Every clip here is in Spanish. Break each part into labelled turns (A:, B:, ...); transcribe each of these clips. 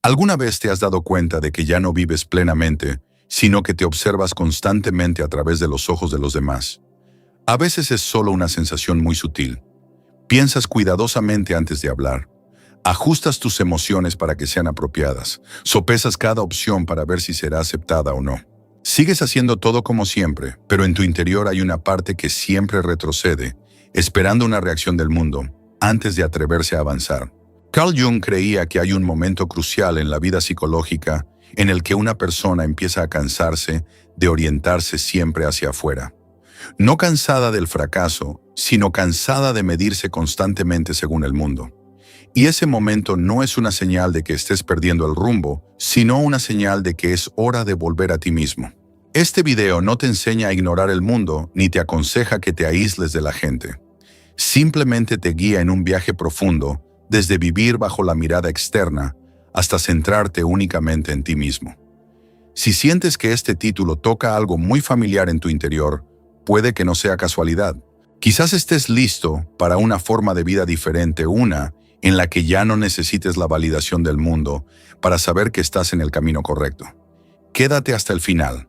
A: ¿Alguna vez te has dado cuenta de que ya no vives plenamente, sino que te observas constantemente a través de los ojos de los demás? A veces es solo una sensación muy sutil. Piensas cuidadosamente antes de hablar. Ajustas tus emociones para que sean apropiadas. Sopesas cada opción para ver si será aceptada o no. Sigues haciendo todo como siempre, pero en tu interior hay una parte que siempre retrocede, esperando una reacción del mundo, antes de atreverse a avanzar. Carl Jung creía que hay un momento crucial en la vida psicológica en el que una persona empieza a cansarse de orientarse siempre hacia afuera. No cansada del fracaso, sino cansada de medirse constantemente según el mundo. Y ese momento no es una señal de que estés perdiendo el rumbo, sino una señal de que es hora de volver a ti mismo. Este video no te enseña a ignorar el mundo ni te aconseja que te aísles de la gente. Simplemente te guía en un viaje profundo, desde vivir bajo la mirada externa hasta centrarte únicamente en ti mismo. Si sientes que este título toca algo muy familiar en tu interior, puede que no sea casualidad. Quizás estés listo para una forma de vida diferente, una en la que ya no necesites la validación del mundo para saber que estás en el camino correcto. Quédate hasta el final,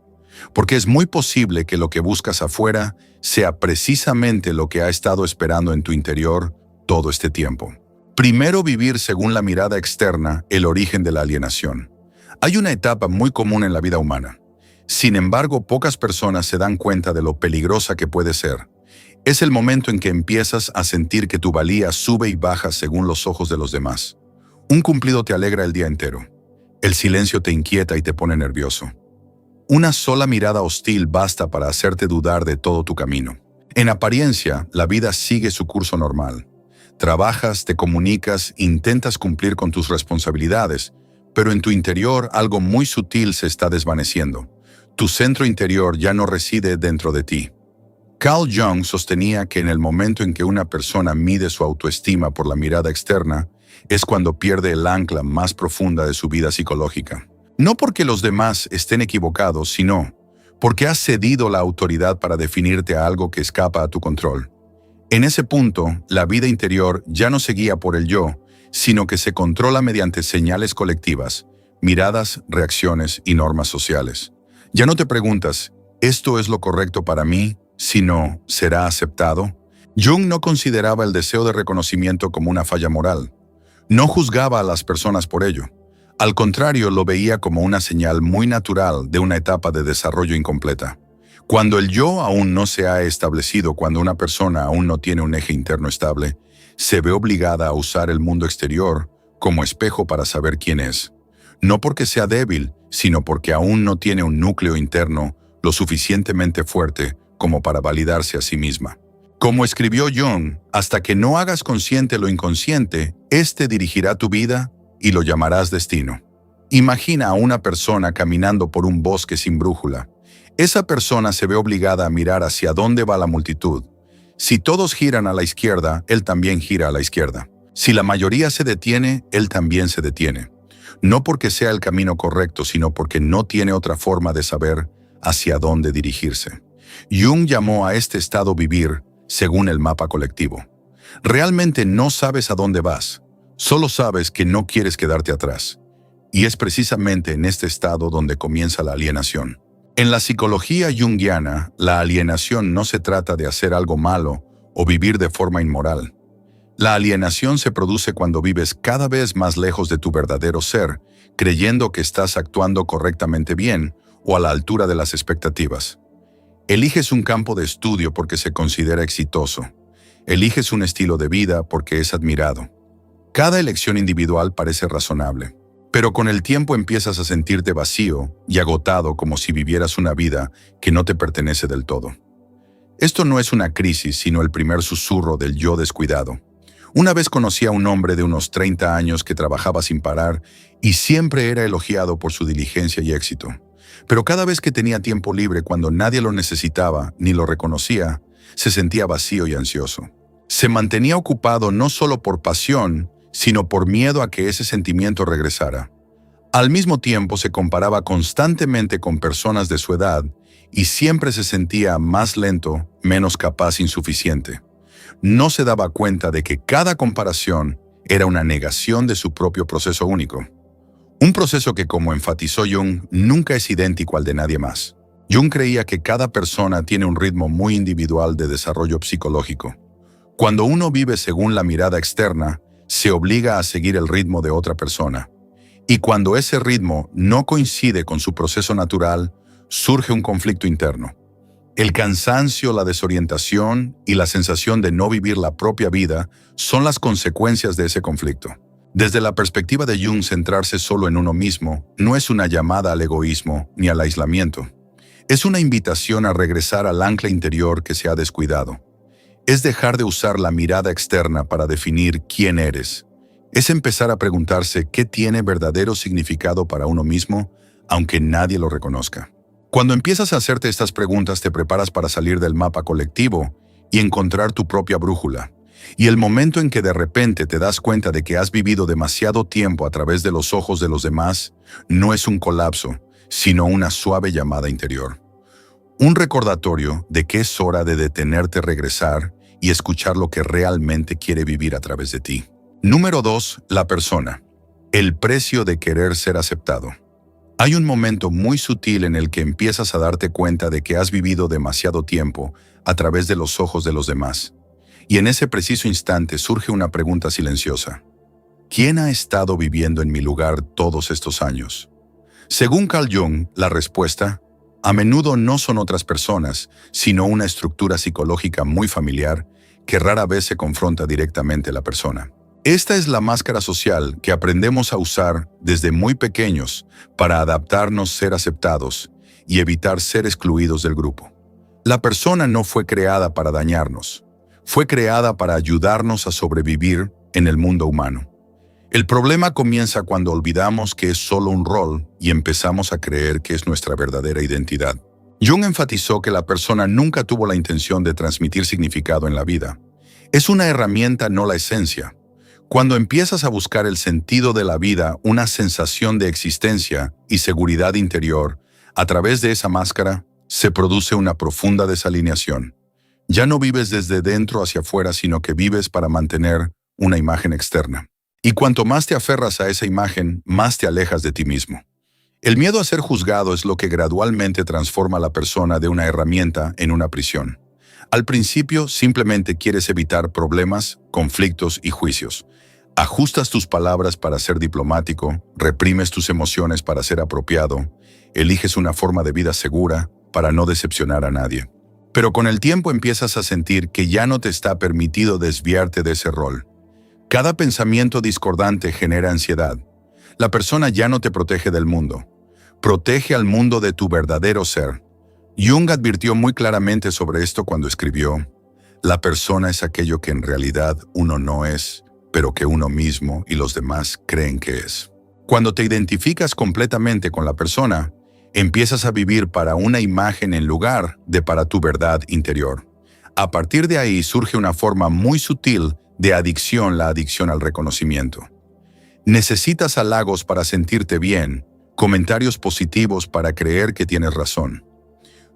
A: porque es muy posible que lo que buscas afuera sea precisamente lo que ha estado esperando en tu interior todo este tiempo. Primero, vivir según la mirada externa, el origen de la alienación. Hay una etapa muy común en la vida humana. Sin embargo, pocas personas se dan cuenta de lo peligrosa que puede ser. Es el momento en que empiezas a sentir que tu valía sube y baja según los ojos de los demás. Un cumplido te alegra el día entero. El silencio te inquieta y te pone nervioso. Una sola mirada hostil basta para hacerte dudar de todo tu camino. En apariencia, la vida sigue su curso normal. Trabajas, te comunicas, intentas cumplir con tus responsabilidades, pero en tu interior algo muy sutil se está desvaneciendo. Tu centro interior ya no reside dentro de ti. Carl Jung sostenía que en el momento en que una persona mide su autoestima por la mirada externa, es cuando pierde el ancla más profunda de su vida psicológica. No porque los demás estén equivocados, sino porque has cedido la autoridad para definirte a algo que escapa a tu control. En ese punto, la vida interior ya no se guía por el yo, sino que se controla mediante señales colectivas, miradas, reacciones y normas sociales. Ya no te preguntas, ¿esto es lo correcto para mí?, sino, ¿será aceptado? Jung no consideraba el deseo de reconocimiento como una falla moral. No juzgaba a las personas por ello. Al contrario, lo veía como una señal muy natural de una etapa de desarrollo incompleta. Cuando el yo aún no se ha establecido, cuando una persona aún no tiene un eje interno estable, se ve obligada a usar el mundo exterior como espejo para saber quién es. No porque sea débil, sino porque aún no tiene un núcleo interno lo suficientemente fuerte como para validarse a sí misma. Como escribió Jung, hasta que no hagas consciente lo inconsciente, este dirigirá tu vida y lo llamarás destino. Imagina a una persona caminando por un bosque sin brújula. Esa persona se ve obligada a mirar hacia dónde va la multitud. Si todos giran a la izquierda, él también gira a la izquierda. Si la mayoría se detiene, él también se detiene. No porque sea el camino correcto, sino porque no tiene otra forma de saber hacia dónde dirigirse. Jung llamó a este estado vivir según el mapa colectivo. Realmente no sabes a dónde vas, solo sabes que no quieres quedarte atrás. Y es precisamente en este estado donde comienza la alienación. En la psicología junguiana, la alienación no se trata de hacer algo malo o vivir de forma inmoral. La alienación se produce cuando vives cada vez más lejos de tu verdadero ser, creyendo que estás actuando correctamente bien o a la altura de las expectativas. Eliges un campo de estudio porque se considera exitoso. Eliges un estilo de vida porque es admirado. Cada elección individual parece razonable. Pero con el tiempo empiezas a sentirte vacío y agotado, como si vivieras una vida que no te pertenece del todo. Esto no es una crisis, sino el primer susurro del yo descuidado. Una vez conocí a un hombre de unos 30 años que trabajaba sin parar y siempre era elogiado por su diligencia y éxito. Pero cada vez que tenía tiempo libre, cuando nadie lo necesitaba ni lo reconocía, se sentía vacío y ansioso. Se mantenía ocupado no solo por pasión, sino por miedo a que ese sentimiento regresara. Al mismo tiempo se comparaba constantemente con personas de su edad y siempre se sentía más lento, menos capaz, insuficiente. No se daba cuenta de que cada comparación era una negación de su propio proceso único. Un proceso que, como enfatizó Jung, nunca es idéntico al de nadie más. Jung creía que cada persona tiene un ritmo muy individual de desarrollo psicológico. Cuando uno vive según la mirada externa, se obliga a seguir el ritmo de otra persona. Y cuando ese ritmo no coincide con su proceso natural, surge un conflicto interno. El cansancio, la desorientación y la sensación de no vivir la propia vida son las consecuencias de ese conflicto. Desde la perspectiva de Jung, centrarse solo en uno mismo no es una llamada al egoísmo ni al aislamiento. Es una invitación a regresar al ancla interior que se ha descuidado. Es dejar de usar la mirada externa para definir quién eres. Es empezar a preguntarse qué tiene verdadero significado para uno mismo, aunque nadie lo reconozca. Cuando empiezas a hacerte estas preguntas, te preparas para salir del mapa colectivo y encontrar tu propia brújula. Y el momento en que de repente te das cuenta de que has vivido demasiado tiempo a través de los ojos de los demás, no es un colapso, sino una suave llamada interior. Un recordatorio de que es hora de detenerte, regresar y escuchar lo que realmente quiere vivir a través de ti. Número 2. La persona. El precio de querer ser aceptado. Hay un momento muy sutil en el que empiezas a darte cuenta de que has vivido demasiado tiempo a través de los ojos de los demás. Y en ese preciso instante surge una pregunta silenciosa. ¿Quién ha estado viviendo en mi lugar todos estos años? Según Carl Jung, la respuesta, a menudo no son otras personas, sino una estructura psicológica muy familiar que rara vez se confronta directamente a la persona. Esta es la máscara social que aprendemos a usar desde muy pequeños para adaptarnos, ser aceptados y evitar ser excluidos del grupo. La persona no fue creada para dañarnos, fue creada para ayudarnos a sobrevivir en el mundo humano. El problema comienza cuando olvidamos que es solo un rol y empezamos a creer que es nuestra verdadera identidad. Jung enfatizó que la persona nunca tuvo la intención de transmitir significado en la vida. Es una herramienta, no la esencia. Cuando empiezas a buscar el sentido de la vida, una sensación de existencia y seguridad interior, a través de esa máscara, se produce una profunda desalineación. Ya no vives desde dentro hacia afuera, sino que vives para mantener una imagen externa. Y cuanto más te aferras a esa imagen, más te alejas de ti mismo. El miedo a ser juzgado es lo que gradualmente transforma a la persona de una herramienta en una prisión. Al principio, simplemente quieres evitar problemas, conflictos y juicios. Ajustas tus palabras para ser diplomático, reprimes tus emociones para ser apropiado, eliges una forma de vida segura para no decepcionar a nadie. Pero con el tiempo empiezas a sentir que ya no te está permitido desviarte de ese rol. Cada pensamiento discordante genera ansiedad. La persona ya no te protege del mundo. Protege al mundo de tu verdadero ser. Jung advirtió muy claramente sobre esto cuando escribió: la persona es aquello que en realidad uno no es, pero que uno mismo y los demás creen que es. Cuando te identificas completamente con la persona, empiezas a vivir para una imagen en lugar de para tu verdad interior. A partir de ahí surge una forma muy sutil de adicción, la adicción al reconocimiento. Necesitas halagos para sentirte bien, comentarios positivos para creer que tienes razón.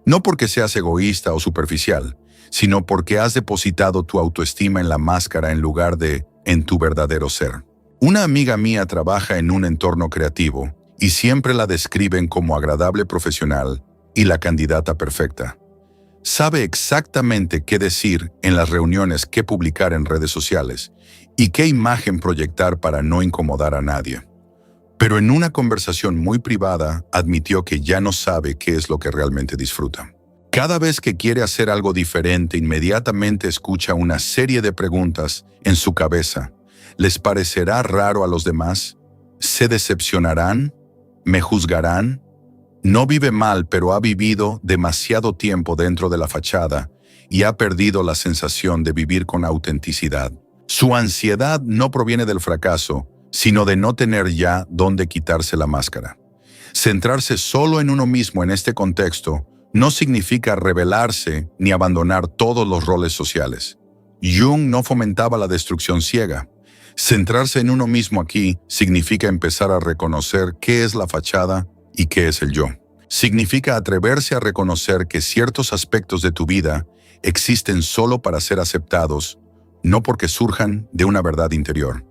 A: No porque seas egoísta o superficial, sino porque has depositado tu autoestima en la máscara en lugar de en tu verdadero ser. Una amiga mía trabaja en un entorno creativo y siempre la describen como agradable profesional y la candidata perfecta. Sabe exactamente qué decir en las reuniones, qué publicar en redes sociales y qué imagen proyectar para no incomodar a nadie. Pero en una conversación muy privada admitió que ya no sabe qué es lo que realmente disfruta. Cada vez que quiere hacer algo diferente, inmediatamente escucha una serie de preguntas en su cabeza. ¿Les parecerá raro a los demás? ¿Se decepcionarán? ¿Me juzgarán? No vive mal, pero ha vivido demasiado tiempo dentro de la fachada y ha perdido la sensación de vivir con autenticidad. Su ansiedad no proviene del fracaso, sino de no tener ya dónde quitarse la máscara. Centrarse solo en uno mismo en este contexto no significa rebelarse ni abandonar todos los roles sociales. Jung no fomentaba la destrucción ciega. Centrarse en uno mismo aquí significa empezar a reconocer qué es la fachada y qué es el yo. Significa atreverse a reconocer que ciertos aspectos de tu vida existen solo para ser aceptados, no porque surjan de una verdad interior.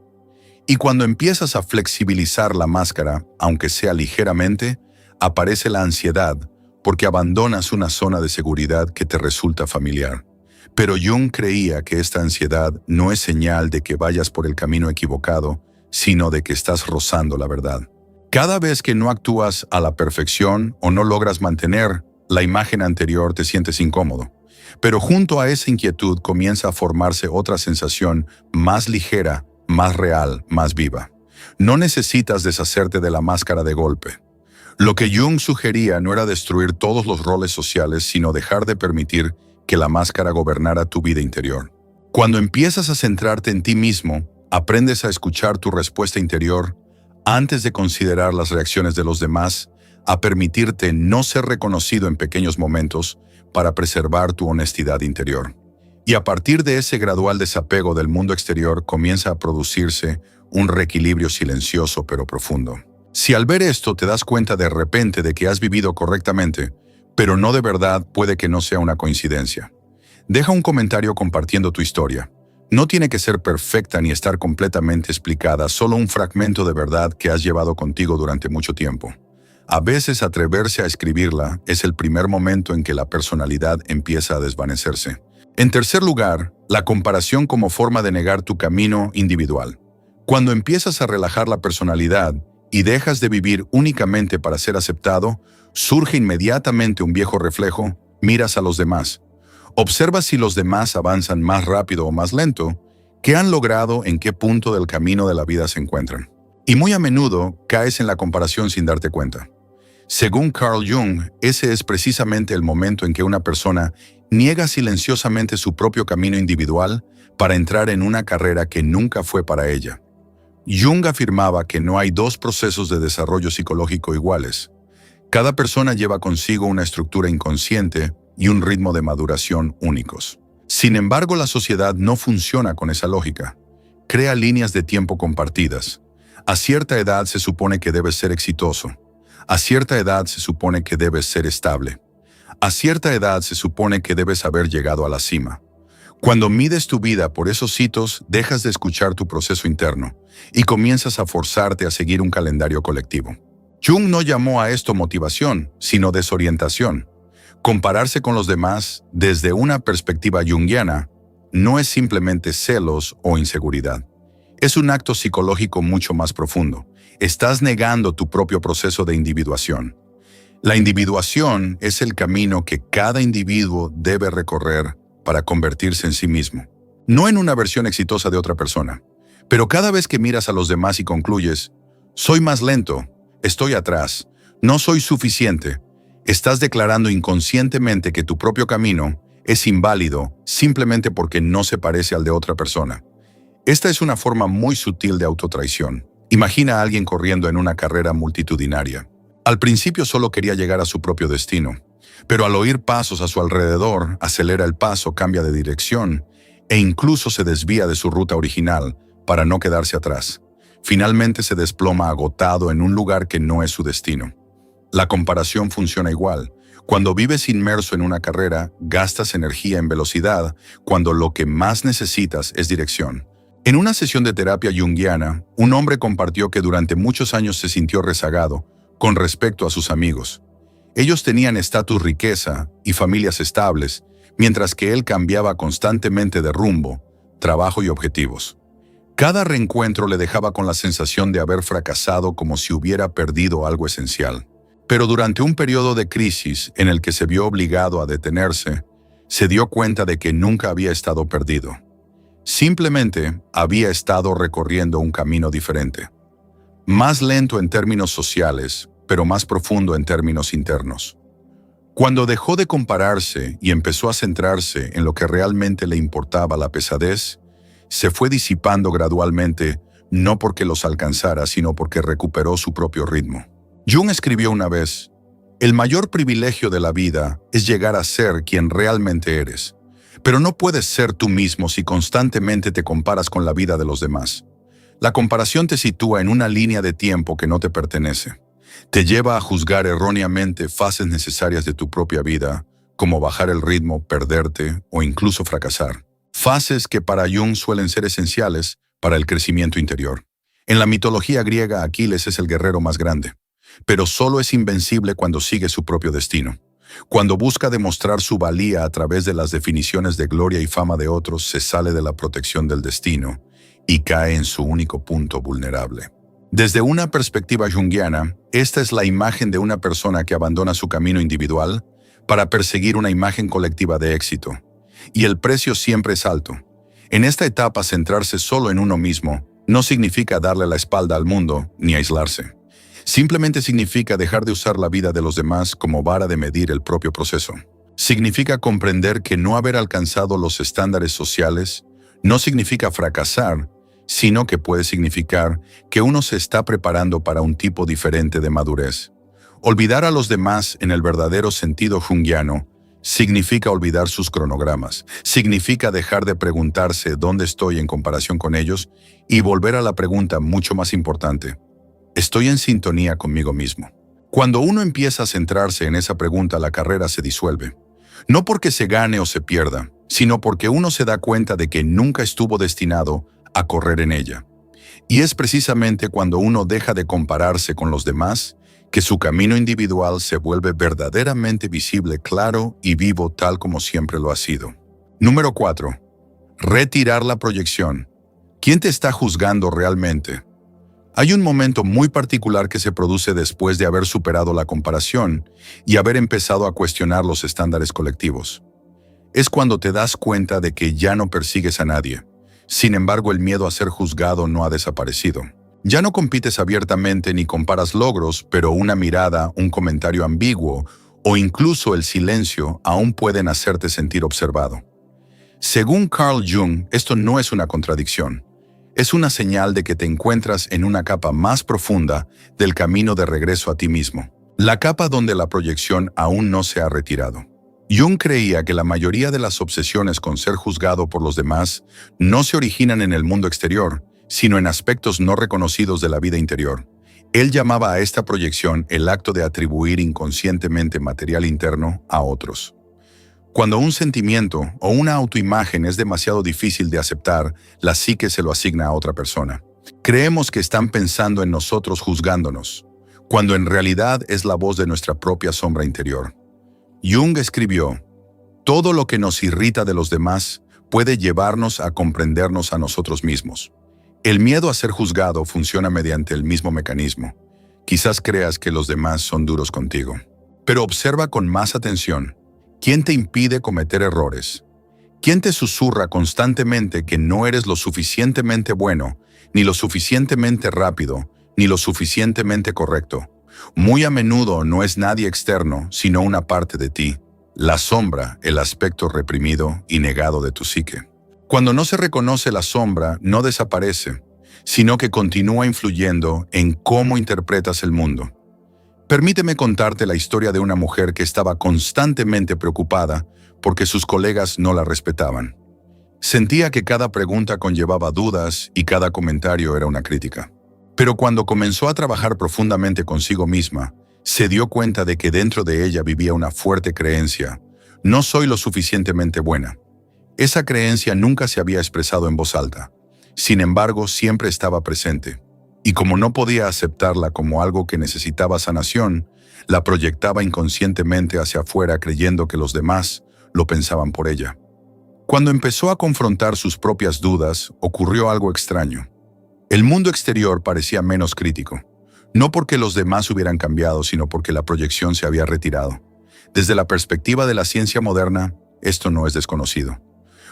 A: Y cuando empiezas a flexibilizar la máscara, aunque sea ligeramente, aparece la ansiedad, porque abandonas una zona de seguridad que te resulta familiar. Pero Jung creía que esta ansiedad no es señal de que vayas por el camino equivocado, sino de que estás rozando la verdad. Cada vez que no actúas a la perfección o no logras mantener la imagen anterior, te sientes incómodo. Pero junto a esa inquietud comienza a formarse otra sensación más ligera, más real, más viva. No necesitas deshacerte de la máscara de golpe. Lo que Jung sugería no era destruir todos los roles sociales, sino dejar de permitir que la máscara gobernara tu vida interior. Cuando empiezas a centrarte en ti mismo, aprendes a escuchar tu respuesta interior antes de considerar las reacciones de los demás, a permitirte no ser reconocido en pequeños momentos para preservar tu honestidad interior. Y a partir de ese gradual desapego del mundo exterior comienza a producirse un reequilibrio silencioso pero profundo. Si al ver esto te das cuenta de repente de que has vivido correctamente, pero no de verdad, puede que no sea una coincidencia. Deja un comentario compartiendo tu historia. No tiene que ser perfecta ni estar completamente explicada, solo un fragmento de verdad que has llevado contigo durante mucho tiempo. A veces atreverse a escribirla es el primer momento en que la personalidad empieza a desvanecerse. En tercer lugar, la comparación como forma de negar tu camino individual. Cuando empiezas a relajar la personalidad y dejas de vivir únicamente para ser aceptado, surge inmediatamente un viejo reflejo: miras a los demás. Observa si los demás avanzan más rápido o más lento, qué han logrado, en qué punto del camino de la vida se encuentran. Y muy a menudo caes en la comparación sin darte cuenta. Según Carl Jung, ese es precisamente el momento en que una persona niega silenciosamente su propio camino individual para entrar en una carrera que nunca fue para ella. Jung afirmaba que no hay dos procesos de desarrollo psicológico iguales. Cada persona lleva consigo una estructura inconsciente y un ritmo de maduración únicos. Sin embargo, la sociedad no funciona con esa lógica. Crea líneas de tiempo compartidas. A cierta edad se supone que debes ser exitoso. A cierta edad se supone que debes ser estable. A cierta edad se supone que debes haber llegado a la cima. Cuando mides tu vida por esos hitos, dejas de escuchar tu proceso interno y comienzas a forzarte a seguir un calendario colectivo. Jung no llamó a esto motivación, sino desorientación. Compararse con los demás desde una perspectiva junguiana no es simplemente celos o inseguridad. Es un acto psicológico mucho más profundo. Estás negando tu propio proceso de individuación. La individuación es el camino que cada individuo debe recorrer para convertirse en sí mismo, no en una versión exitosa de otra persona. Pero cada vez que miras a los demás y concluyes: soy más lento, estoy atrás, no soy suficiente, estás declarando inconscientemente que tu propio camino es inválido simplemente porque no se parece al de otra persona. Esta es una forma muy sutil de autotraición. Imagina a alguien corriendo en una carrera multitudinaria. Al principio solo quería llegar a su propio destino, pero al oír pasos a su alrededor, acelera el paso, cambia de dirección e incluso se desvía de su ruta original para no quedarse atrás. Finalmente se desploma agotado en un lugar que no es su destino. La comparación funciona igual. Cuando vives inmerso en una carrera, gastas energía en velocidad cuando lo que más necesitas es dirección. En una sesión de terapia junguiana, un hombre compartió que durante muchos años se sintió rezagado con respecto a sus amigos. Ellos tenían estatus, riqueza y familias estables, mientras que él cambiaba constantemente de rumbo, trabajo y objetivos. Cada reencuentro le dejaba con la sensación de haber fracasado, como si hubiera perdido algo esencial. Pero durante un periodo de crisis en el que se vio obligado a detenerse, se dio cuenta de que nunca había estado perdido. Simplemente había estado recorriendo un camino diferente. Más lento en términos sociales, pero más profundo en términos internos. Cuando dejó de compararse y empezó a centrarse en lo que realmente le importaba, la pesadez, se fue disipando gradualmente, no porque los alcanzara, sino porque recuperó su propio ritmo. Jung escribió una vez: el mayor privilegio de la vida es llegar a ser quien realmente eres, pero no puedes ser tú mismo si constantemente te comparas con la vida de los demás. La comparación te sitúa en una línea de tiempo que no te pertenece. Te lleva a juzgar erróneamente fases necesarias de tu propia vida, como bajar el ritmo, perderte o incluso fracasar. Fases que para Jung suelen ser esenciales para el crecimiento interior. En la mitología griega, Aquiles es el guerrero más grande, pero solo es invencible cuando sigue su propio destino. Cuando busca demostrar su valía a través de las definiciones de gloria y fama de otros, se sale de la protección del destino y cae en su único punto vulnerable. Desde una perspectiva junguiana, esta es la imagen de una persona que abandona su camino individual para perseguir una imagen colectiva de éxito. Y el precio siempre es alto. En esta etapa, centrarse solo en uno mismo no significa darle la espalda al mundo ni aislarse. Simplemente significa dejar de usar la vida de los demás como vara de medir el propio proceso. Significa comprender que no haber alcanzado los estándares sociales no significa fracasar, sino que puede significar que uno se está preparando para un tipo diferente de madurez. Olvidar a los demás en el verdadero sentido junguiano significa olvidar sus cronogramas, significa dejar de preguntarse dónde estoy en comparación con ellos y volver a la pregunta mucho más importante: ¿estoy en sintonía conmigo mismo? Cuando uno empieza a centrarse en esa pregunta, la carrera se disuelve. No porque se gane o se pierda, sino porque uno se da cuenta de que nunca estuvo destinado a correr en ella. Y es precisamente cuando uno deja de compararse con los demás que su camino individual se vuelve verdaderamente visible, claro y vivo, tal como siempre lo ha sido. Número 4. Retirar la proyección. ¿Quién te está juzgando realmente? Hay un momento muy particular que se produce después de haber superado la comparación y haber empezado a cuestionar los estándares colectivos. Es cuando te das cuenta de que ya no persigues a nadie. Sin embargo, el miedo a ser juzgado no ha desaparecido. Ya no compites abiertamente ni comparas logros, pero una mirada, un comentario ambiguo o incluso el silencio aún pueden hacerte sentir observado. Según Carl Jung, esto no es una contradicción. Es una señal de que te encuentras en una capa más profunda del camino de regreso a ti mismo, la capa donde la proyección aún no se ha retirado. Jung creía que la mayoría de las obsesiones con ser juzgado por los demás no se originan en el mundo exterior, sino en aspectos no reconocidos de la vida interior. Él llamaba a esta proyección el acto de atribuir inconscientemente material interno a otros. Cuando un sentimiento o una autoimagen es demasiado difícil de aceptar, la psique se lo asigna a otra persona. Creemos que están pensando en nosotros juzgándonos, cuando en realidad es la voz de nuestra propia sombra interior. Jung escribió: todo lo que nos irrita de los demás puede llevarnos a comprendernos a nosotros mismos. El miedo a ser juzgado funciona mediante el mismo mecanismo. Quizás creas que los demás son duros contigo, pero observa con más atención. ¿Quién te impide cometer errores? ¿Quién te susurra constantemente que no eres lo suficientemente bueno, ni lo suficientemente rápido, ni lo suficientemente correcto? Muy a menudo no es nadie externo, sino una parte de ti, la sombra, el aspecto reprimido y negado de tu psique. Cuando no se reconoce la sombra, no desaparece, sino que continúa influyendo en cómo interpretas el mundo. Permíteme contarte la historia de una mujer que estaba constantemente preocupada porque sus colegas no la respetaban. Sentía que cada pregunta conllevaba dudas y cada comentario era una crítica. Pero cuando comenzó a trabajar profundamente consigo misma, se dio cuenta de que dentro de ella vivía una fuerte creencia: no soy lo suficientemente buena. Esa creencia nunca se había expresado en voz alta. Sin embargo, siempre estaba presente. Y como no podía aceptarla como algo que necesitaba sanación, la proyectaba inconscientemente hacia afuera, creyendo que los demás lo pensaban por ella. Cuando empezó a confrontar sus propias dudas, ocurrió algo extraño. El mundo exterior parecía menos crítico, no porque los demás hubieran cambiado, sino porque la proyección se había retirado. Desde la perspectiva de la ciencia moderna, esto no es desconocido.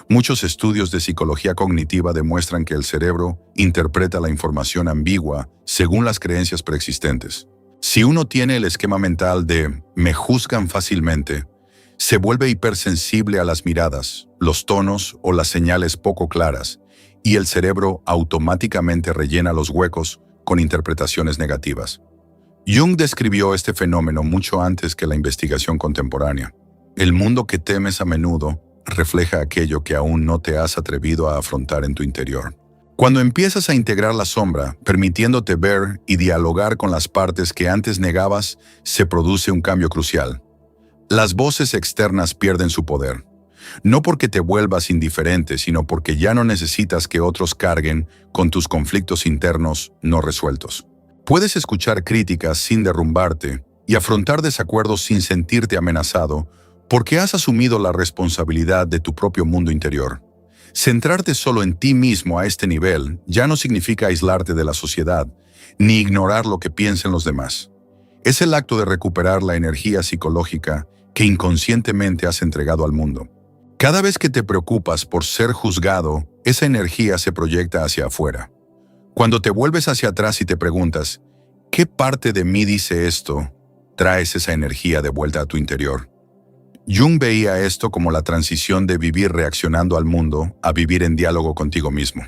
A: Muchos estudios de psicología cognitiva demuestran que el cerebro interpreta la información ambigua según las creencias preexistentes. Si uno tiene el esquema mental de «me juzgan fácilmente», se vuelve hipersensible a las miradas, los tonos o las señales poco claras, y el cerebro automáticamente rellena los huecos con interpretaciones negativas. Jung describió este fenómeno mucho antes que la investigación contemporánea. El mundo que temes a menudo refleja aquello que aún no te has atrevido a afrontar en tu interior. Cuando empiezas a integrar la sombra, permitiéndote ver y dialogar con las partes que antes negabas, se produce un cambio crucial. Las voces externas pierden su poder. No porque te vuelvas indiferente, sino porque ya no necesitas que otros carguen con tus conflictos internos no resueltos. Puedes escuchar críticas sin derrumbarte y afrontar desacuerdos sin sentirte amenazado, porque has asumido la responsabilidad de tu propio mundo interior. Centrarte solo en ti mismo a este nivel ya no significa aislarte de la sociedad, ni ignorar lo que piensen los demás. Es el acto de recuperar la energía psicológica que inconscientemente has entregado al mundo. Cada vez que te preocupas por ser juzgado, esa energía se proyecta hacia afuera. Cuando te vuelves hacia atrás y te preguntas, ¿qué parte de mí dice esto?, traes esa energía de vuelta a tu interior. Jung veía esto como la transición de vivir reaccionando al mundo a vivir en diálogo contigo mismo.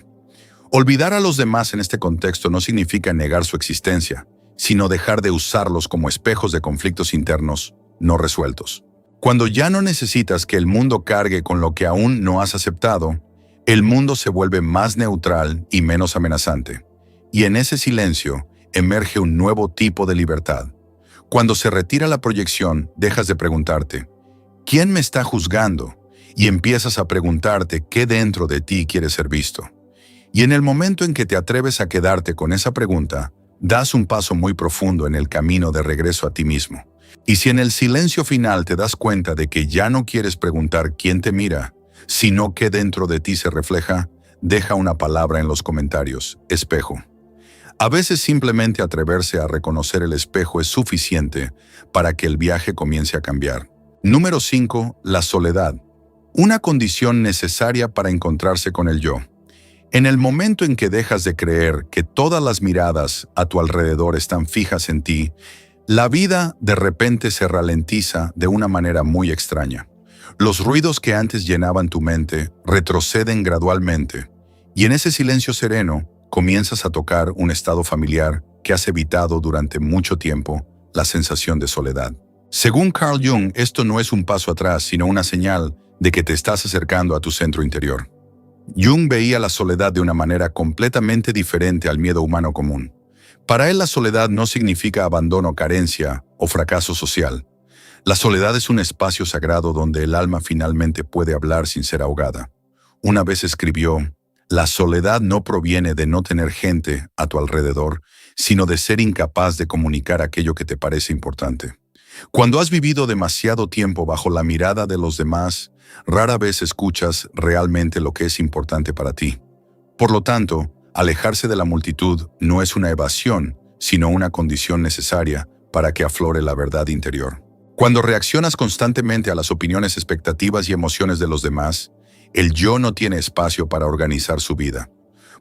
A: Olvidar a los demás en este contexto no significa negar su existencia, sino dejar de usarlos como espejos de conflictos internos no resueltos. Cuando ya no necesitas que el mundo cargue con lo que aún no has aceptado, el mundo se vuelve más neutral y menos amenazante. Y en ese silencio emerge un nuevo tipo de libertad. Cuando se retira la proyección, dejas de preguntarte, ¿quién me está juzgando? Y empiezas a preguntarte qué dentro de ti quiere ser visto. Y en el momento en que te atreves a quedarte con esa pregunta, das un paso muy profundo en el camino de regreso a ti mismo. Y si en el silencio final te das cuenta de que ya no quieres preguntar quién te mira, sino qué dentro de ti se refleja, deja una palabra en los comentarios: espejo. A veces simplemente atreverse a reconocer el espejo es suficiente para que el viaje comience a cambiar. Número 5. La soledad. Una condición necesaria para encontrarse con el yo. En el momento en que dejas de creer que todas las miradas a tu alrededor están fijas en ti, la vida de repente se ralentiza de una manera muy extraña. Los ruidos que antes llenaban tu mente retroceden gradualmente, y en ese silencio sereno comienzas a tocar un estado familiar que has evitado durante mucho tiempo: la sensación de soledad. Según Carl Jung, esto no es un paso atrás, sino una señal de que te estás acercando a tu centro interior. Jung veía la soledad de una manera completamente diferente al miedo humano común. Para él, la soledad no significa abandono, carencia o fracaso social. La soledad es un espacio sagrado donde el alma finalmente puede hablar sin ser ahogada. Una vez escribió: la soledad no proviene de no tener gente a tu alrededor, sino de ser incapaz de comunicar aquello que te parece importante. Cuando has vivido demasiado tiempo bajo la mirada de los demás, rara vez escuchas realmente lo que es importante para ti. Por lo tanto, alejarse de la multitud no es una evasión, sino una condición necesaria para que aflore la verdad interior. Cuando reaccionas constantemente a las opiniones, expectativas y emociones de los demás, el yo no tiene espacio para organizar su vida.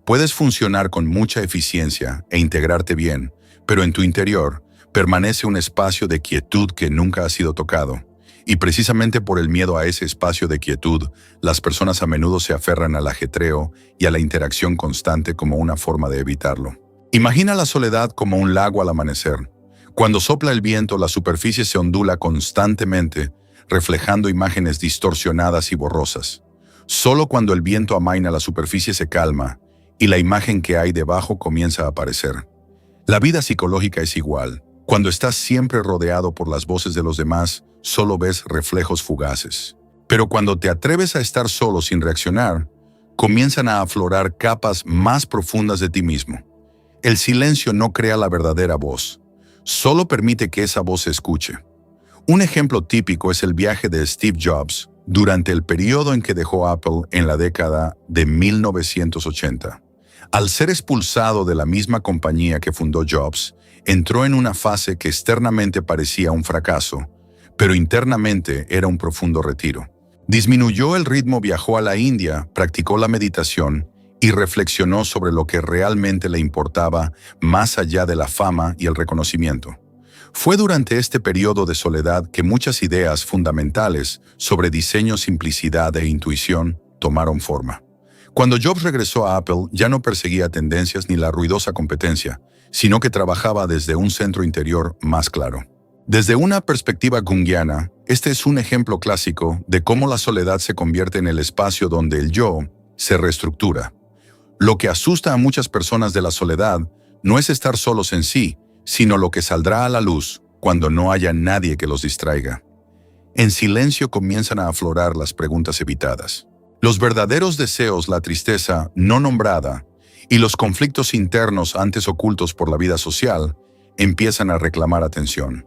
A: Puedes funcionar con mucha eficiencia e integrarte bien, pero en tu interior permanece un espacio de quietud que nunca ha sido tocado. Y precisamente por el miedo a ese espacio de quietud, las personas a menudo se aferran al ajetreo y a la interacción constante como una forma de evitarlo. Imagina la soledad como un lago al amanecer. Cuando sopla el viento, la superficie se ondula constantemente, reflejando imágenes distorsionadas y borrosas. Solo cuando el viento amaina, la superficie se calma y la imagen que hay debajo comienza a aparecer. La vida psicológica es igual. Cuando estás siempre rodeado por las voces de los demás, solo ves reflejos fugaces. Pero cuando te atreves a estar solo sin reaccionar, comienzan a aflorar capas más profundas de ti mismo. El silencio no crea la verdadera voz, solo permite que esa voz se escuche. Un ejemplo típico es el viaje de Steve Jobs durante el periodo en que dejó Apple en la década de 1980. Al ser expulsado de la misma compañía que fundó Jobs, entró en una fase que externamente parecía un fracaso, pero internamente era un profundo retiro. Disminuyó el ritmo, viajó a la India, practicó la meditación y reflexionó sobre lo que realmente le importaba más allá de la fama y el reconocimiento. Fue durante este periodo de soledad que muchas ideas fundamentales sobre diseño, simplicidad e intuición tomaron forma. Cuando Jobs regresó a Apple, ya no perseguía tendencias ni la ruidosa competencia, sino que trabajaba desde un centro interior más claro. Desde una perspectiva junguiana, este es un ejemplo clásico de cómo la soledad se convierte en el espacio donde el yo se reestructura. Lo que asusta a muchas personas de la soledad no es estar solos en sí, sino lo que saldrá a la luz cuando no haya nadie que los distraiga. En silencio comienzan a aflorar las preguntas evitadas. Los verdaderos deseos, la tristeza no nombrada y los conflictos internos antes ocultos por la vida social empiezan a reclamar atención.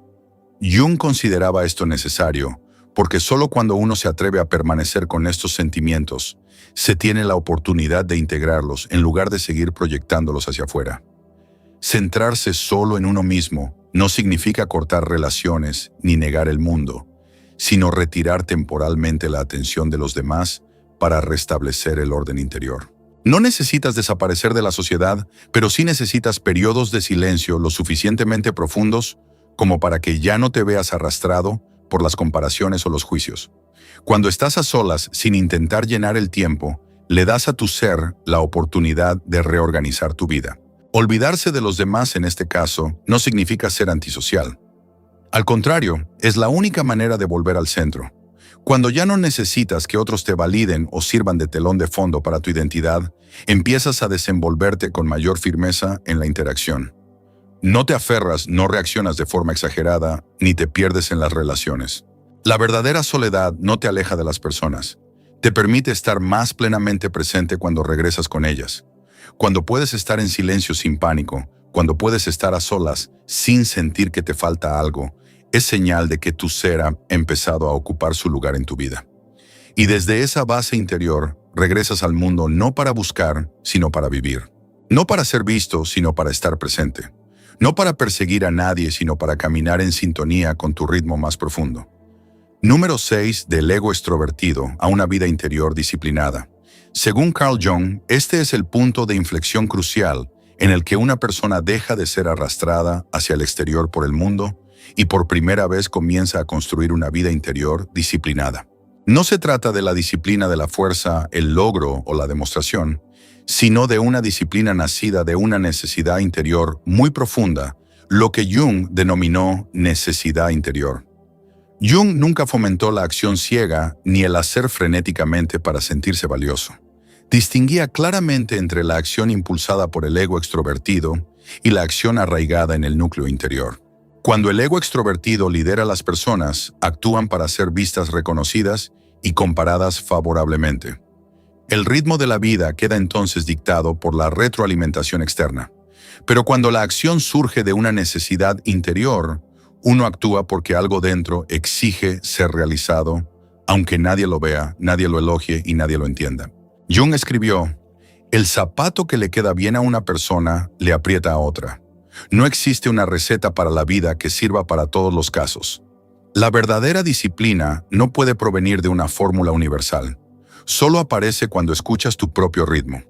A: Jung consideraba esto necesario porque solo cuando uno se atreve a permanecer con estos sentimientos, se tiene la oportunidad de integrarlos en lugar de seguir proyectándolos hacia afuera. Centrarse solo en uno mismo no significa cortar relaciones ni negar el mundo, sino retirar temporalmente la atención de los demás para restablecer el orden interior. No necesitas desaparecer de la sociedad, pero sí necesitas periodos de silencio lo suficientemente profundos como para que ya no te veas arrastrado por las comparaciones o los juicios. Cuando estás a solas sin intentar llenar el tiempo, le das a tu ser la oportunidad de reorganizar tu vida. Olvidarse de los demás en este caso no significa ser antisocial. Al contrario, es la única manera de volver al centro. Cuando ya no necesitas que otros te validen o sirvan de telón de fondo para tu identidad, empiezas a desenvolverte con mayor firmeza en la interacción. No te aferras, no reaccionas de forma exagerada, ni te pierdes en las relaciones. La verdadera soledad no te aleja de las personas. Te permite estar más plenamente presente cuando regresas con ellas. Cuando puedes estar en silencio sin pánico, cuando puedes estar a solas sin sentir que te falta algo, es señal de que tu ser ha empezado a ocupar su lugar en tu vida. Y desde esa base interior, regresas al mundo no para buscar, sino para vivir. No para ser visto, sino para estar presente. No para perseguir a nadie, sino para caminar en sintonía con tu ritmo más profundo. Número 6. Del ego extrovertido a una vida interior disciplinada. Según Carl Jung, este es el punto de inflexión crucial en el que una persona deja de ser arrastrada hacia el exterior por el mundo y por primera vez comienza a construir una vida interior disciplinada. No se trata de la disciplina de la fuerza, el logro o la demostración, sino de una disciplina nacida de una necesidad interior muy profunda, lo que Jung denominó necesidad interior. Jung nunca fomentó la acción ciega ni el hacer frenéticamente para sentirse valioso. Distinguía claramente entre la acción impulsada por el ego extrovertido y la acción arraigada en el núcleo interior. Cuando el ego extrovertido lidera a las personas, actúan para ser vistas reconocidas y comparadas favorablemente. El ritmo de la vida queda entonces dictado por la retroalimentación externa. Pero cuando la acción surge de una necesidad interior, uno actúa porque algo dentro exige ser realizado, aunque nadie lo vea, nadie lo elogie y nadie lo entienda. Jung escribió: el zapato que le queda bien a una persona le aprieta a otra. No existe una receta para la vida que sirva para todos los casos. La verdadera disciplina no puede provenir de una fórmula universal. Solo aparece cuando escuchas tu propio ritmo.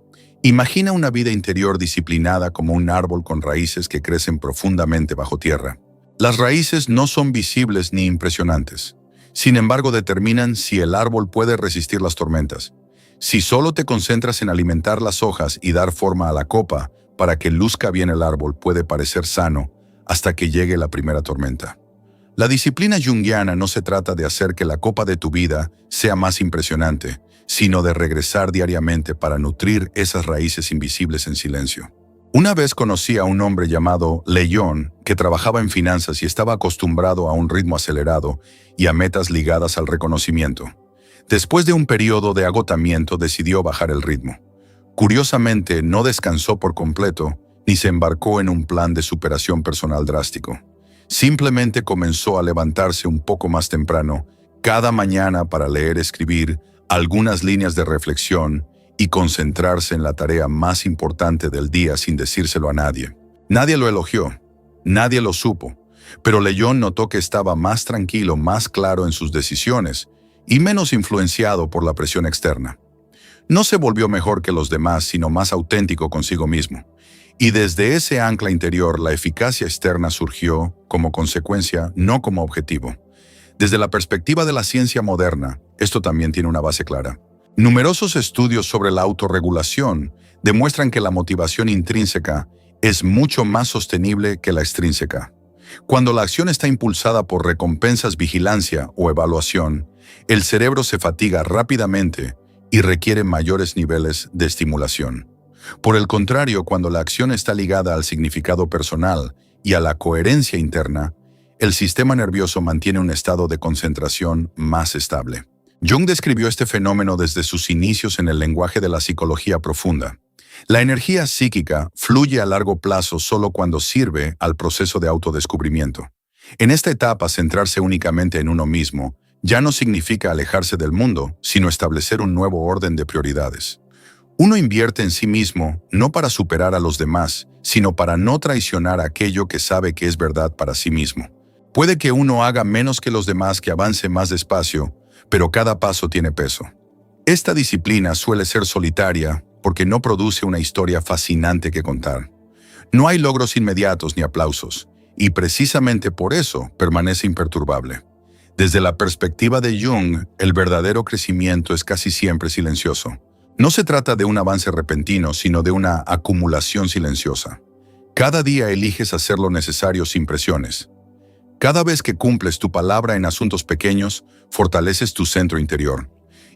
A: Imagina una vida interior disciplinada como un árbol con raíces que crecen profundamente bajo tierra. Las raíces no son visibles ni impresionantes. Sin embargo, determinan si el árbol puede resistir las tormentas. Si solo te concentras en alimentar las hojas y dar forma a la copa para que luzca bien el árbol, puede parecer sano hasta que llegue la primera tormenta. La disciplina junguiana no se trata de hacer que la copa de tu vida sea más impresionante, sino de regresar diariamente para nutrir esas raíces invisibles en silencio. Una vez conocí a un hombre llamado León que trabajaba en finanzas y estaba acostumbrado a un ritmo acelerado y a metas ligadas al reconocimiento. Después de un periodo de agotamiento decidió bajar el ritmo. Curiosamente, no descansó por completo ni se embarcó en un plan de superación personal drástico. Simplemente comenzó a levantarse un poco más temprano cada mañana para leer, escribir algunas líneas de reflexión y concentrarse en la tarea más importante del día sin decírselo a nadie. Nadie lo elogió, nadie lo supo, pero León notó que estaba más tranquilo, más claro en sus decisiones y menos influenciado por la presión externa. No se volvió mejor que los demás, sino más auténtico consigo mismo. Y desde ese ancla interior, la eficacia externa surgió como consecuencia, no como objetivo. Desde la perspectiva de la ciencia moderna, esto también tiene una base clara. Numerosos estudios sobre la autorregulación demuestran que la motivación intrínseca es mucho más sostenible que la extrínseca. Cuando la acción está impulsada por recompensas, vigilancia o evaluación, el cerebro se fatiga rápidamente y requiere mayores niveles de estimulación. Por el contrario, cuando la acción está ligada al significado personal y a la coherencia interna, el sistema nervioso mantiene un estado de concentración más estable. Jung describió este fenómeno desde sus inicios en el lenguaje de la psicología profunda. La energía psíquica fluye a largo plazo solo cuando sirve al proceso de autodescubrimiento. En esta etapa, centrarse únicamente en uno mismo ya no significa alejarse del mundo, sino establecer un nuevo orden de prioridades. Uno invierte en sí mismo no para superar a los demás, sino para no traicionar aquello que sabe que es verdad para sí mismo. Puede que uno haga menos que los demás, que avance más despacio, pero cada paso tiene peso. Esta disciplina suele ser solitaria porque no produce una historia fascinante que contar. No hay logros inmediatos ni aplausos, y precisamente por eso permanece imperturbable. Desde la perspectiva de Jung, el verdadero crecimiento es casi siempre silencioso. No se trata de un avance repentino, sino de una acumulación silenciosa. Cada día eliges hacer lo necesario sin presiones. Cada vez que cumples tu palabra en asuntos pequeños, fortaleces tu centro interior.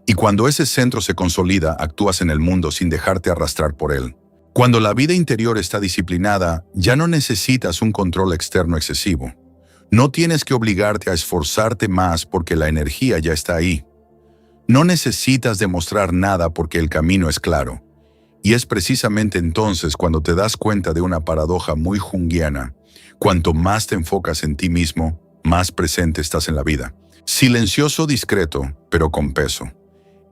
A: Y cuando ese centro se consolida, actúas en el mundo sin dejarte arrastrar por él. Cuando la vida interior está disciplinada, ya no necesitas un control externo excesivo. No tienes que obligarte a esforzarte más porque la energía ya está ahí. No necesitas demostrar nada porque el camino es claro. Y es precisamente entonces cuando te das cuenta de una paradoja muy junguiana. Cuanto más te enfocas en ti mismo, más presente estás en la vida. Silencioso, discreto, pero con peso.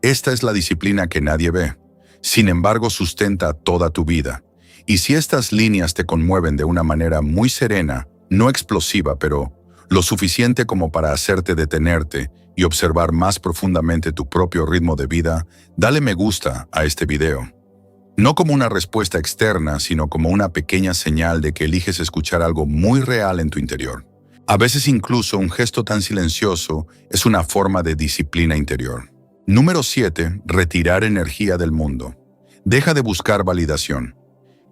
A: Esta es la disciplina que nadie ve. Sin embargo, sustenta toda tu vida. Y si estas líneas te conmueven de una manera muy serena, no explosiva, pero lo suficiente como para hacerte detenerte y observar más profundamente tu propio ritmo de vida, dale me gusta a este video. No como una respuesta externa, sino como una pequeña señal de que eliges escuchar algo muy real en tu interior. A veces incluso un gesto tan silencioso es una forma de disciplina interior. Número 7. Retirar energía del mundo. Deja de buscar validación.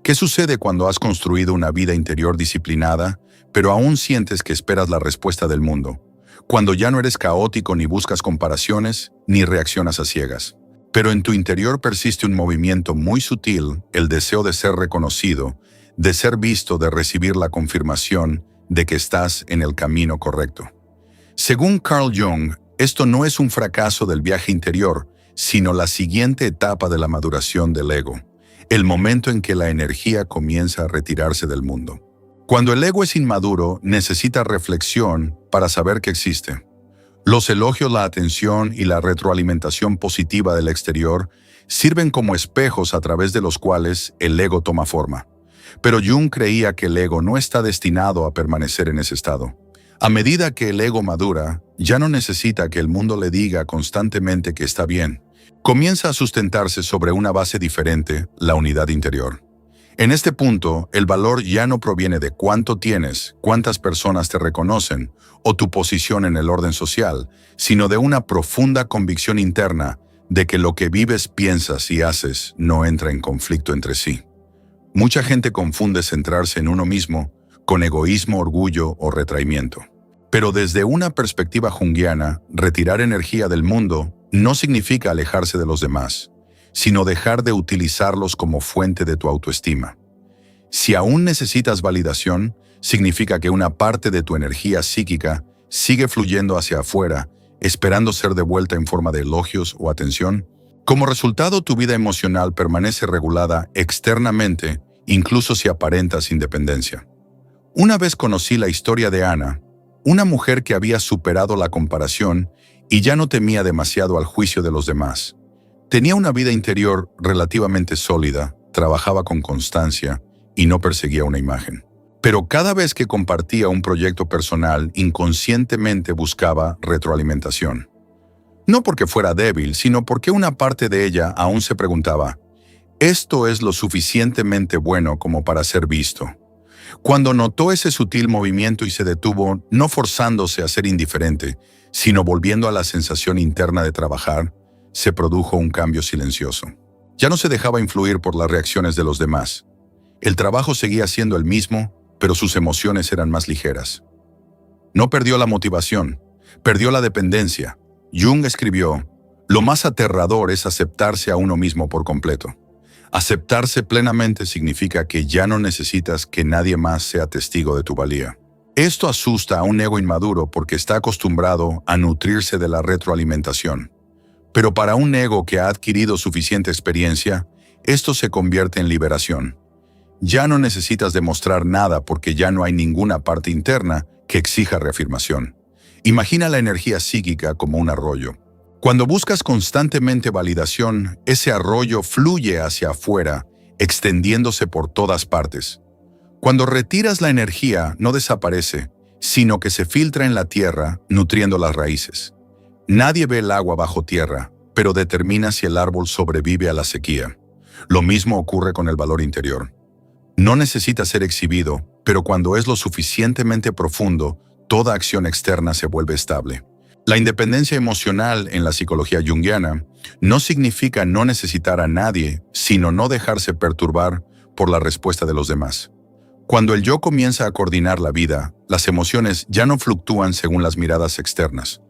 A: ¿Qué sucede cuando has construido una vida interior disciplinada, pero aún sientes que esperas la respuesta del mundo? Cuando ya no eres caótico, ni buscas comparaciones, ni reaccionas a ciegas. Pero en tu interior persiste un movimiento muy sutil, el deseo de ser reconocido, de ser visto, de recibir la confirmación de que estás en el camino correcto. Según Carl Jung, esto no es un fracaso del viaje interior, sino la siguiente etapa de la maduración del ego, el momento en que la energía comienza a retirarse del mundo. Cuando el ego es inmaduro, necesita reflexión para saber que existe. Los elogios, la atención y la retroalimentación positiva del exterior sirven como espejos a través de los cuales el ego toma forma. Pero Jung creía que el ego no está destinado a permanecer en ese estado. A medida que el ego madura, ya no necesita que el mundo le diga constantemente que está bien. Comienza a sustentarse sobre una base diferente, la unidad interior. En este punto, el valor ya no proviene de cuánto tienes, cuántas personas te reconocen o tu posición en el orden social, sino de una profunda convicción interna de que lo que vives, piensas y haces no entra en conflicto entre sí. Mucha gente confunde centrarse en uno mismo con egoísmo, orgullo o retraimiento. Pero desde una perspectiva junguiana, retirar energía del mundo no significa alejarse de los demás, sino dejar de utilizarlos como fuente de tu autoestima. Si aún necesitas validación, significa que una parte de tu energía psíquica sigue fluyendo hacia afuera, esperando ser devuelta en forma de elogios o atención. Como resultado, tu vida emocional permanece regulada externamente, incluso si aparentas independencia. Una vez conocí la historia de Ana, una mujer que había superado la comparación y ya no temía demasiado al juicio de los demás. Tenía una vida interior relativamente sólida, trabajaba con constancia y no perseguía una imagen. Pero cada vez que compartía un proyecto personal, inconscientemente buscaba retroalimentación. No porque fuera débil, sino porque una parte de ella aún se preguntaba, ¿esto es lo suficientemente bueno como para ser visto? Cuando notó ese sutil movimiento y se detuvo, no forzándose a ser indiferente, sino volviendo a la sensación interna de trabajar, se produjo un cambio silencioso. Ya no se dejaba influir por las reacciones de los demás. El trabajo seguía siendo el mismo, pero sus emociones eran más ligeras. No perdió la motivación, perdió la dependencia. Jung escribió, lo más aterrador es aceptarse a uno mismo por completo. Aceptarse plenamente significa que ya no necesitas que nadie más sea testigo de tu valía. Esto asusta a un ego inmaduro porque está acostumbrado a nutrirse de la retroalimentación. Pero para un ego que ha adquirido suficiente experiencia, esto se convierte en liberación. Ya no necesitas demostrar nada porque ya no hay ninguna parte interna que exija reafirmación. Imagina la energía psíquica como un arroyo. Cuando buscas constantemente validación, ese arroyo fluye hacia afuera, extendiéndose por todas partes. Cuando retiras la energía, no desaparece, sino que se filtra en la tierra, nutriendo las raíces. Nadie ve el agua bajo tierra, pero determina si el árbol sobrevive a la sequía. Lo mismo ocurre con el valor interior. No necesita ser exhibido, pero cuando es lo suficientemente profundo, toda acción externa se vuelve estable. La independencia emocional en la psicología junguiana no significa no necesitar a nadie, sino no dejarse perturbar por la respuesta de los demás. Cuando el yo comienza a coordinar la vida, las emociones ya no fluctúan según las miradas externas.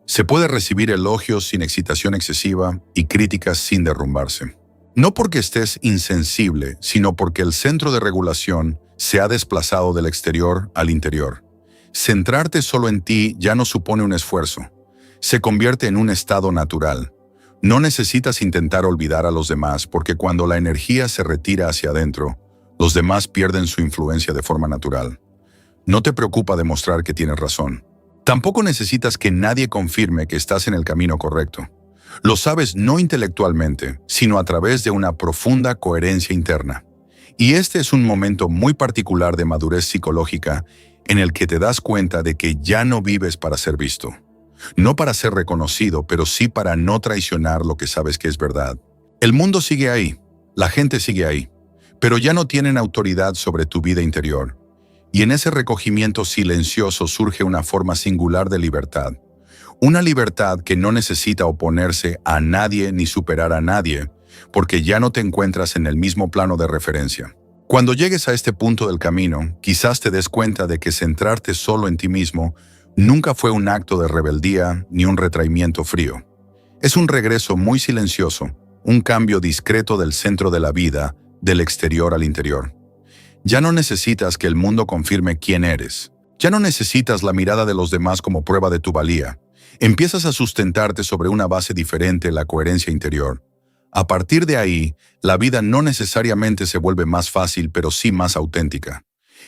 A: Se puede recibir elogios sin excitación excesiva y críticas sin derrumbarse. No porque estés insensible, sino porque el centro de regulación se ha desplazado del exterior al interior. Centrarte solo en ti ya no supone un esfuerzo. Se convierte en un estado natural. No necesitas intentar olvidar a los demás porque cuando la energía se retira hacia adentro, los demás pierden su influencia de forma natural. No te preocupa demostrar que tienes razón. Tampoco necesitas que nadie confirme que estás en el camino correcto. Lo sabes no intelectualmente, sino a través de una profunda coherencia interna. Y este es un momento muy particular de madurez psicológica en el que te das cuenta de que ya no vives para ser visto. No para ser reconocido, pero sí para no traicionar lo que sabes que es verdad. El mundo sigue ahí, la gente sigue ahí, pero ya no tienen autoridad sobre tu vida interior. Y en ese recogimiento silencioso surge una forma singular de libertad. Una libertad que no necesita oponerse a nadie ni superar a nadie, porque ya no te encuentras en el mismo plano de referencia. Cuando llegues a este punto del camino, quizás te des cuenta de que centrarte solo en ti mismo nunca fue un acto de rebeldía ni un retraimiento frío. Es un regreso muy silencioso, un cambio discreto del centro de la vida, del exterior al interior. Ya no necesitas que el mundo confirme quién eres. Ya no necesitas la mirada de los demás como prueba de tu valía. Empiezas a sustentarte sobre una base diferente, la coherencia interior. A partir de ahí, la vida no necesariamente se vuelve más fácil, pero sí más auténtica.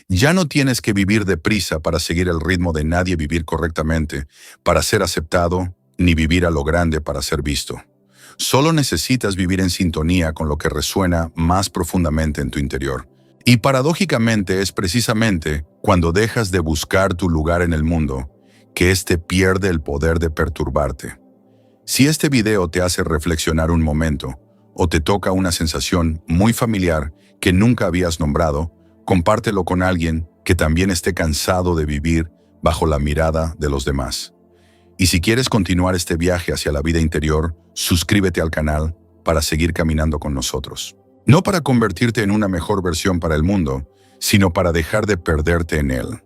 A: Ya no tienes que vivir deprisa para seguir el ritmo de nadie, vivir correctamente, para ser aceptado, ni vivir a lo grande para ser visto. Solo necesitas vivir en sintonía con lo que resuena más profundamente en tu interior. Y paradójicamente es precisamente cuando dejas de buscar tu lugar en el mundo que éste pierde el poder de perturbarte. Si este video te hace reflexionar un momento o te toca una sensación muy familiar que nunca habías nombrado, compártelo con alguien que también esté cansado de vivir bajo la mirada de los demás. Y si quieres continuar este viaje hacia la vida interior, suscríbete al canal para seguir caminando con nosotros. No para convertirte en una mejor versión para el mundo, sino para dejar de perderte en él.